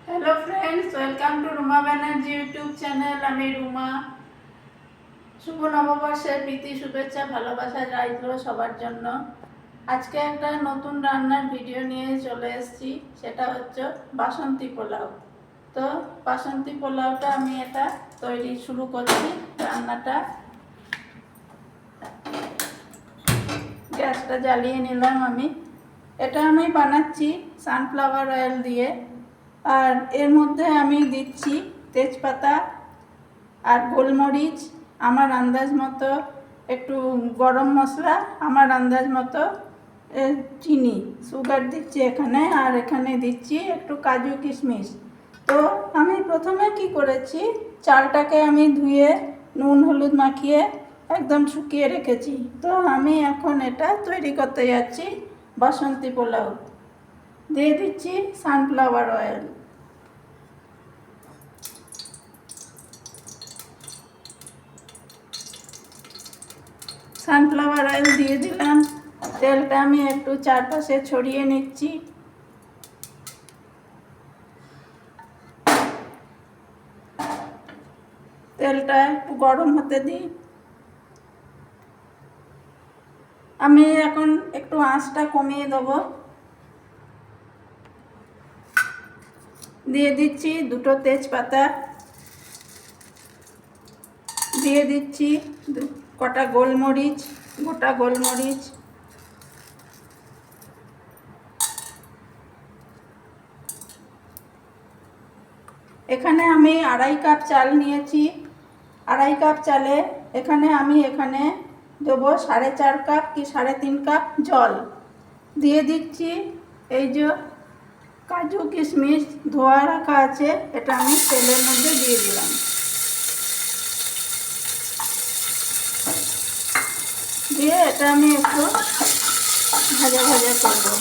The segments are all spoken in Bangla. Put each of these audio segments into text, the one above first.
Hello friends, welcome to Ruma Banerjee YouTube channel. আমি রুমা। শুভ নববর্ষের প্রীতি, শুভেচ্ছা, ভালোবাসা রাইলো সবার জন্য। আজকে একটা নতুন রান্নার ভিডিও নিয়ে চলে এসেছি, সেটা হচ্ছে বাসন্তী পোলাও। তো বাসন্তী পোলাওটা আমি এটা তৈরি শুরু করছি রান্নাটা। গ্যাসটা জ্বালিয়ে নিলাম আমি। এটা আমি বানাচ্ছি সানফ্লাওয়ার অয়েল দিয়ে, আর এর মধ্যে আমি দিচ্ছি তেজপাতা আর গোলমরিচ আমার আন্দাজ মতো, একটু গরম মশলা আমার আন্দাজ মতো, চিনি, সুগার দিচ্ছি এখানে, আর এখানে দিচ্ছি একটু কাজু কিশমিশ। তো আমি প্রথমে কি করেছি, চালটাকে আমি ধুয়ে নুন হলুদ মাখিয়ে একদম শুকিয়ে রেখেছি। তো আমি এখন এটা তৈরি করতে যাচ্ছি বাসন্তী পোলাও। দিয়ে দিচ্ছি সানফ্লাওয়ার অয়েল। সানফ্লাওয়ার অয়েল দিয়ে দিলাম। তেলটা আমি একটু চারপাশে ছড়িয়ে নিচ্ছি। তেলটা একটু গরম হতে দিই। আমি এখন একটু আঁচটা কমিয়ে দেবো। দিয়ে দিচ্ছি দুটো তেজপাতা, দিয়ে দিচ্ছি কটা গোলমরিচ, গোটা গোলমরিচ, এখানে আমি 2.5 কাপ চাল নিয়েছি। 2.5 কাপ চালে এখানে দেবো 4.5 কাপ কি 3.5 কাপ জল। দিয়ে দিচ্ছি এই যে কাজু কিশমিশ ধোয়া রাখা আছে, এটা আমি তেলের মধ্যে দিয়ে দিলাম। দিয়ে এটা আমি একটু ভাজা ভাজা করবো।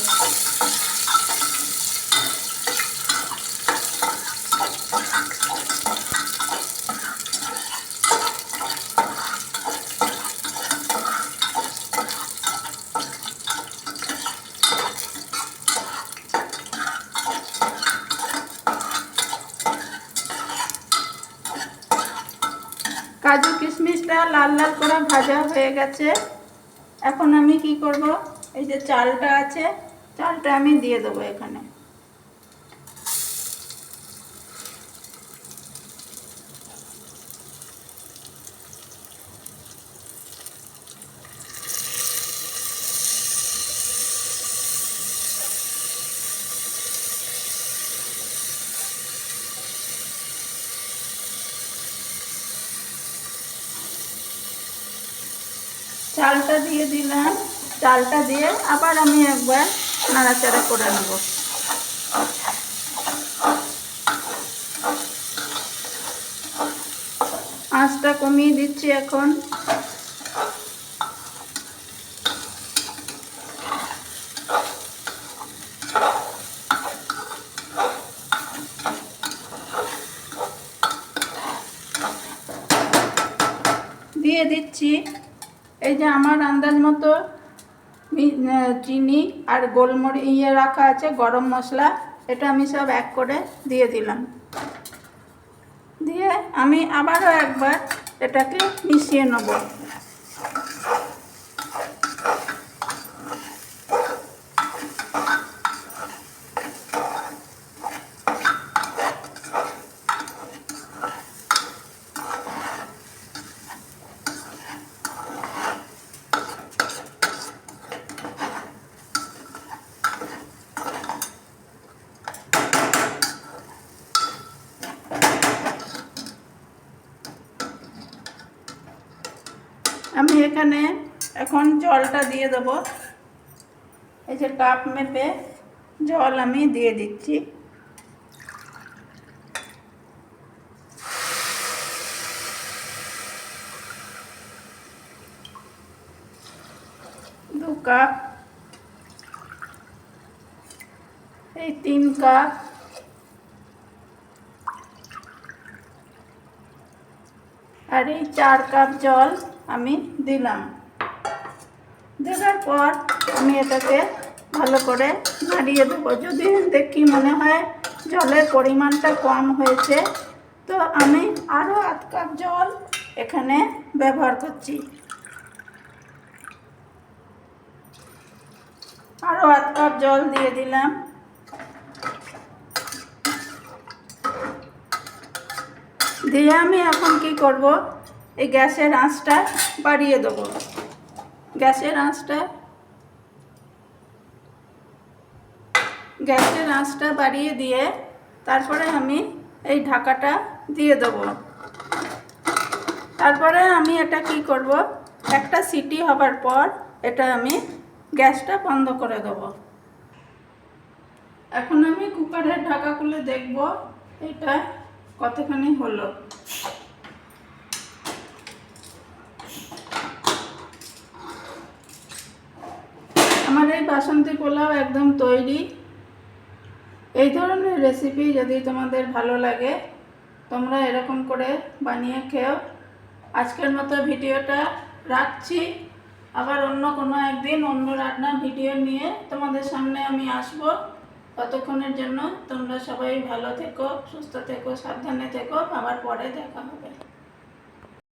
কাজু কিশমিশটা লাল লাল করে ভাজা হয়ে গেছে। এখন আমি কি করব, এই যে চালটা আছে, চালটা আমি দিয়ে দেবো এখানে। চালটা দিয়ে দিলাম। চালটা দিয়ে আবার আমি একবার নাড়াচাড়া করে নেব। আঁচটা কমিয়ে দিচ্ছি এখন। দিয়ে দিচ্ছি এই যে আমার আন্দাজ মতো চিনি আর গোলমরিচ রাখা আছে, গরম মশলা, এটা আমি সব এক করে দিয়ে দিলাম। দিয়ে আমি আবারও একবার এটাকে মিশিয়ে নেব। আমি এখানে এখন জলটা দিয়ে দেব। এই যে কাপ মেপে জল আমি দিয়ে দিচ্ছি। দু কাপ, এই 3 কাপ, আর এই 4 কাপ জল আমি দিলাম। দেওয়ার পর আমি এটাকে ভালো করে নাড়িয়ে দেবো। যদি দেখি মনে হয় জলের পরিমাণটা কম হয়েছে, তো আমি আরও 1/2 কাপ জল এখানে ব্যবহার করছি। আরও 1/2 কাপ জল দিয়ে দিলাম। দিয়ে আমি এখন কি করব, এই গ্যাসের আঁচটা বাড়িয়ে দেবো। গ্যাসের আঁচটা বাড়িয়ে দিয়ে তারপরে আমি এই ঢাকাটা দিয়ে দেবো। তারপরে আমি এটা কি করব, একটা সিটি হবার পর এটা আমি গ্যাসটা বন্ধ করে দেবো। এখন আমি কুকারের ঢাকা খুলে দেখব এটা কতখানি হলো। আমার এই বাসন্তী পোলাও একদম তৈরি। এই ধরনের রেসিপি যদি তোমাদের ভালো লাগে তোমরা এরকম করে বানিয়ে খেও। আজকের মতো ভিডিওটা রাখছি, আবার অন্য কোনো একদিন অন্য রান্নার ভিডিও নিয়ে তোমাদের সামনে আমি আসব। ততক্ষণের জন্য তোমরা সবাই ভালো থেকো, সুস্থ থেকো, সাবধানে থেকো, আবার পরে দেখা হবে।